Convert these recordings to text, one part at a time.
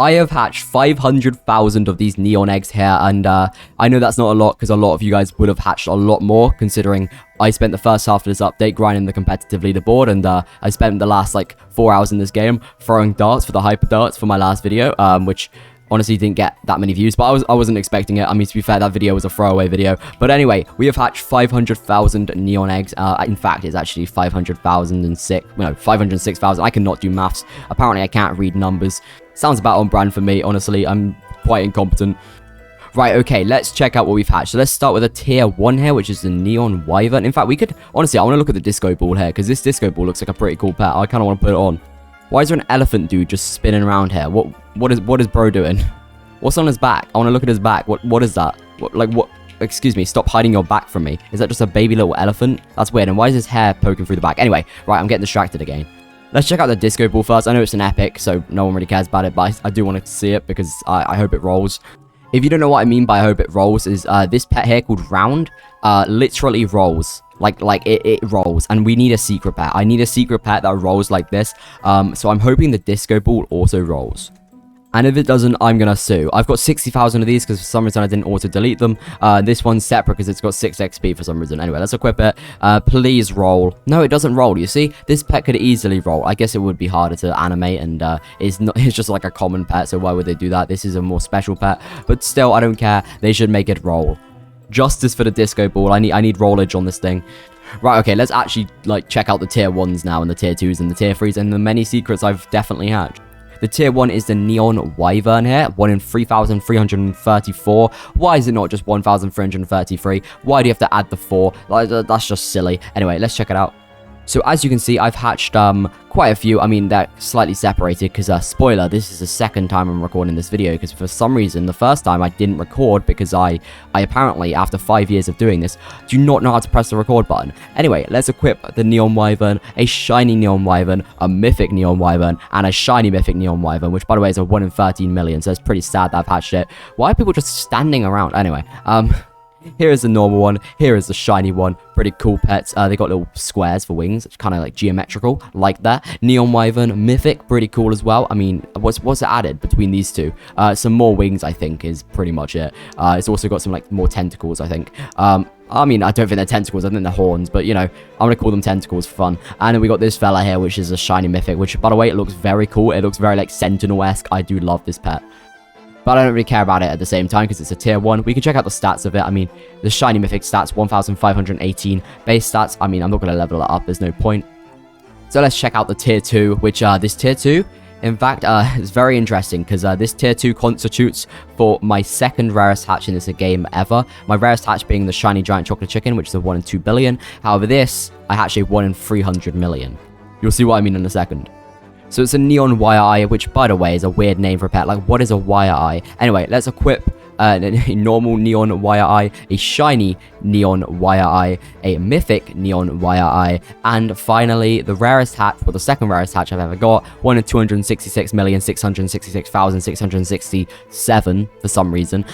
I have hatched 500,000 of these neon eggs here, and I know that's not a lot because a lot of you guys would have hatched a lot more, considering I spent the first half of this update grinding the competitive leaderboard, and I spent the last, like, 4 hours in this game throwing darts for the hyper darts for my last video, which honestly didn't get that many views, but I wasn't expecting it. I mean, to be fair, that video was a throwaway video. But anyway, we have hatched 500,000 neon eggs. In fact, it's actually 506,000. I cannot do maths. Apparently, I can't read numbers. Sounds about on brand for me, honestly. I'm quite incompetent. Right, okay, let's check out what we've hatched. So let's start with a tier 1 here, which is the neon wyvern. In fact, we could, honestly, I want to look at the disco ball here, because this disco ball looks like a pretty cool pet. I kind of want to put it on. Why is there an elephant dude just spinning around here? What is bro doing? What's on his back? I want to look at his back. What is that? What? Excuse me, stop hiding your back from me. Is that just a baby little elephant? That's weird. And why is his hair poking through the back? Anyway, right, I'm getting distracted again. Let's check out the disco ball first. I know it's an epic, so no one really cares about it, but I do want to see it because I hope it rolls. If you don't know what I mean by I hope it rolls, is this pet here called Round literally rolls. Like it rolls, and we need a secret pet. I need a secret pet that rolls like this. So I'm hoping the disco ball also rolls. And if it doesn't, I'm gonna sue. I've got 60,000 of these because for some reason I didn't auto-delete them. This one's separate because it's got 6 XP for some reason. Anyway, let's equip it. Please roll. No, it doesn't roll, you see? This pet could easily roll. I guess it would be harder to animate, and it's just like a common pet, so why would they do that? This is a more special pet. But still, I don't care. They should make it roll. Justice for the disco ball. I need rollage on this thing. Right, okay, let's actually, like, check out the tier 1s now, and the tier 2s, and the tier 3s, and the many secrets I've definitely hatched. The tier 1 is the neon wyvern here, 1 in 3,334. Why is it not just 1,333? Why do you have to add the 4? Like, that's just silly. Anyway, let's check it out. So as you can see, I've hatched quite a few. I mean, they're slightly separated because, spoiler, this is the second time I'm recording this video because for some reason, the first time I didn't record because I apparently, after 5 years of doing this, do not know how to press the record button. Anyway, let's equip the neon wyvern, a shiny neon wyvern, a mythic neon wyvern, and a shiny mythic neon wyvern, which, by the way, is a 1 in 13 million, so it's pretty sad that I've hatched it. Why are people just standing around? Anyway, here is the normal one. Here is the shiny one. Pretty cool pets. They got little squares for wings. It's kind of like geometrical, like that. Neon wyvern, mythic, pretty cool as well. I mean, what's it added between these two? Some more wings, I think, is pretty much it. It's also got some like more tentacles, I think. I mean, I don't think they're tentacles. I think they're horns, but you know, I'm gonna call them tentacles for fun. And then we got this fella here, which is a shiny mythic, which, by the way, it looks very cool. It looks very like Sentinel-esque. I do love this pet. But I don't really care about it at the same time because it's a tier 1. We can check out the stats of it. I mean, the shiny mythic stats, 1,518. Base stats, I mean, I'm not going to level it up. There's no point. So let's check out the tier 2, which this tier 2, in fact, is very interesting because this tier 2 constitutes for my second rarest hatch in this game ever. My rarest hatch being the shiny giant chocolate chicken, which is a 1 in 2 billion. However, this, I hatched a 1 in 300 million. You'll see what I mean in a second. So it's a neon wire eye, which, by the way, is a weird name for a pet. Like, what is a wire eye? Anyway, let's equip a normal neon wire eye, a shiny neon wire eye, a mythic neon wire eye, and finally, the rarest hatch, well, the second rarest hatch I've ever got, 1 in 266,666,667 for some reason.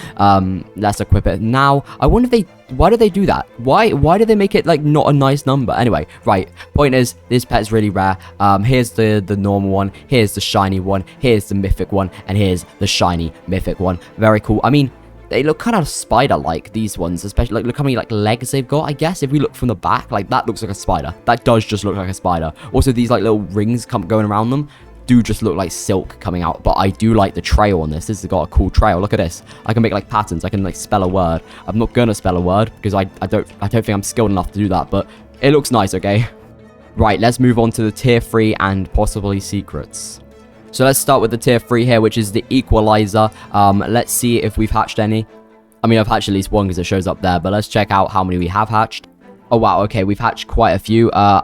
Let's equip it now. I wonder if why do they do that? Why do they make it, like, not a nice number? Anyway, right, point is, this pet is really rare. Here's the normal one, here's the shiny one, here's the mythic one, and here's the shiny mythic one. Very cool. I mean, they look kind of spider-like, these ones, especially, like, look how many, like, legs they've got, I guess. If we look from the back, like, that looks like a spider. That does just look like a spider. Also, these, like, little rings going around them do just look like silk coming out, but I do like the trail on this. This has got a cool trail. Look at this. I can make, like, patterns. I can, like, spell a word. I'm not gonna spell a word because I don't think I'm skilled enough to do that, but it looks nice, okay? Right, let's move on to the tier 3 and possibly secrets. So let's start with the tier 3 here, which is the Equalizer. Let's see if we've hatched any. I mean, I've hatched at least one because it shows up there, but let's check out how many we have hatched. Oh, wow, okay, we've hatched quite a few. I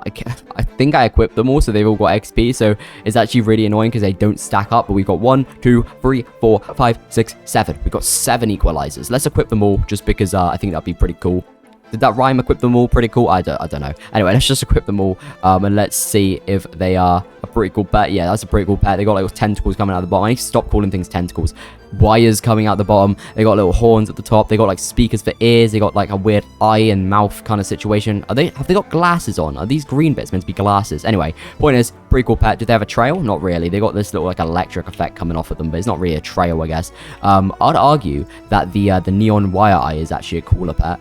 think I equipped them all, so they've all got XP, so it's actually really annoying because they don't stack up, but we've got 1, 2, 3, 4, 5, 6, 7. We've got 7 Equalizers. Let's equip them all just because I think that'd be pretty cool. Did that rhyme? Equip them all? Pretty cool. I don't know. Anyway, let's just equip them all. And let's see if they are a pretty cool pet. Yeah, that's a pretty cool pet. They got like tentacles coming out of the bottom. I need to stop calling things tentacles. Wires coming out the bottom. They got little horns at the top. They got like speakers for ears. They got like a weird eye and mouth kind of situation. Have they got glasses on? Are these green bits meant to be glasses? Anyway, point is, pretty cool pet. Do they have a trail? Not really. They got this little like electric effect coming off of them, but it's not really a trail, I guess. I'd argue that the neon wire eye is actually a cooler pet.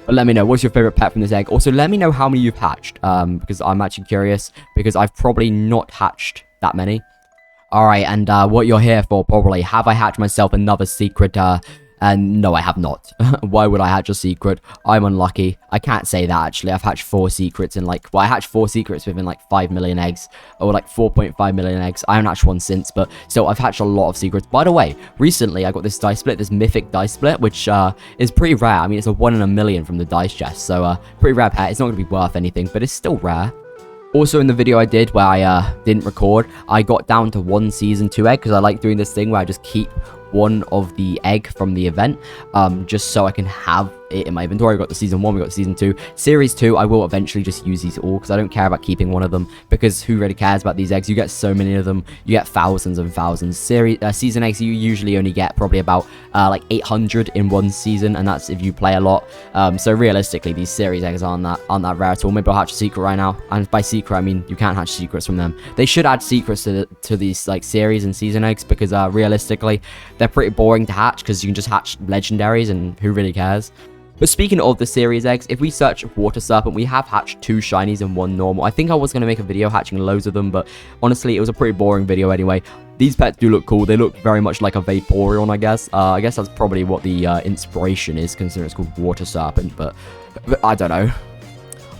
But let me know, what's your favorite pet from this egg? Also, let me know how many you've hatched, because I'm actually curious, because I've probably not hatched that many. Alright, and what you're here for, probably, have I hatched myself another secret, and no, I have not. Why would I hatch a secret? I'm unlucky. I can't say that, actually. I've hatched 4 secrets in, like... Well, I hatched 4 secrets within, like, 5 million eggs. Or, like, 4.5 million eggs. I haven't hatched one since, but still, I've hatched a lot of secrets. By the way, recently, I got this dice split, this mythic dice split, which, is pretty rare. I mean, it's a 1 in a million from the dice chest. So, pretty rare pet. It's not going to be worth anything, but it's still rare. Also, in the video I did where I, didn't record, I got down to 1 Season 2 egg, because I like doing this thing where I just keep one of the egg from the event, just so I can have it in my inventory. We got the Season 1, we got the Season 2. Series 2, I will eventually just use these all, because I don't care about keeping one of them, because who really cares about these eggs? You get so many of them, you get thousands and thousands. Season eggs, you usually only get probably about, like 800 in one season, and that's if you play a lot. So realistically, these series eggs aren't that rare at all. Maybe I'll hatch a secret right now, and by secret, I mean you can't hatch secrets from them. They should add secrets to these, like, series and season eggs, because, realistically, they're pretty boring to hatch, because you can just hatch legendaries, and who really cares? But speaking of the series eggs, if we search Water Serpent, we have hatched 2 shinies and 1 normal. I think I was going to make a video hatching loads of them, but honestly, it was a pretty boring video anyway. These pets do look cool. They look very much like a Vaporeon, I guess. I guess that's probably what the inspiration is, considering it's called Water Serpent, but I don't know.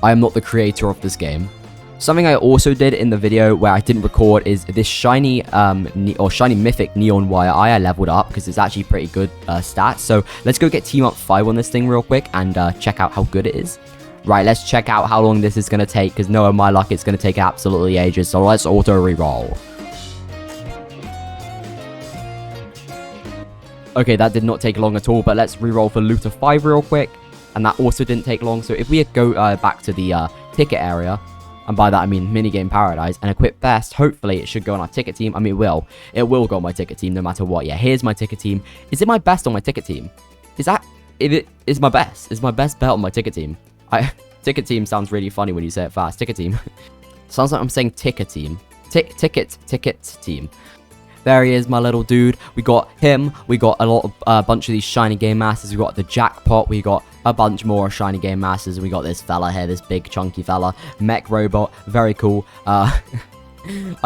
I am not the creator of this game. Something I also did in the video where I didn't record is this shiny shiny mythic neon wire eye I leveled up, because it's actually pretty good stats. So let's go get team up 5 on this thing real quick and check out how good it is. Right, let's check out how long this is going to take, because knowing my luck, it's going to take absolutely ages. So let's auto reroll. Okay, that did not take long at all, but let's reroll for Looter 5 real quick. And that also didn't take long. So if we go back to the ticket area, and by that I mean minigame paradise, and equip best, hopefully it should go on our ticket team. I mean, it will go on my ticket team no matter what. Yeah, here's my ticket team. Is it my best on my ticket team? It is my best. It's my best bet on my ticket team. Ticket team sounds really funny when you say it fast. Ticket team. Sounds like I'm saying ticket team. Ticket team. There he is, my little dude. We got him. We got a bunch of these shiny game masters. We got the jackpot. We got a bunch more shiny game masters. We got this fella here, this big chunky fella, mech robot. Very cool. I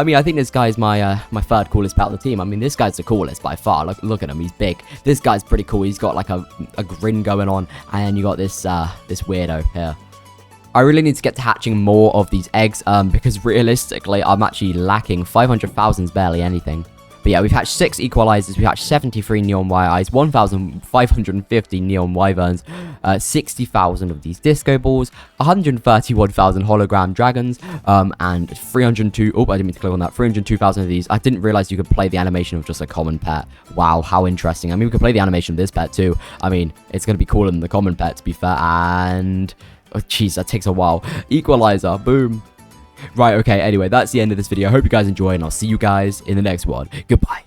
mean, I think this guy's my my 3rd coolest pet on the team. I mean, this guy's the coolest by far. Look at him. He's big. This guy's pretty cool. He's got like a grin going on, and you got this this weirdo here. I really need to get to hatching more of these eggs, because realistically, I'm actually lacking. 500,000 is barely anything. But yeah, we've hatched 6 Equalizers, we've hatched 73 Neon Wire Eyes, 1,550 Neon Wyverns, 60,000 of these Disco Balls, 131,000 Hologram Dragons, and 302... Oh, I didn't mean to click on that. 302,000 of these. I didn't realize you could play the animation of just a common pet. Wow, how interesting. I mean, we could play the animation of this pet too. I mean, it's going to be cooler than the common pet, to be fair. And... oh, jeez, that takes a while. Equalizer, boom. Right, okay, anyway, that's the end of this video. I hope you guys enjoy, and I'll see you guys in the next one. Goodbye.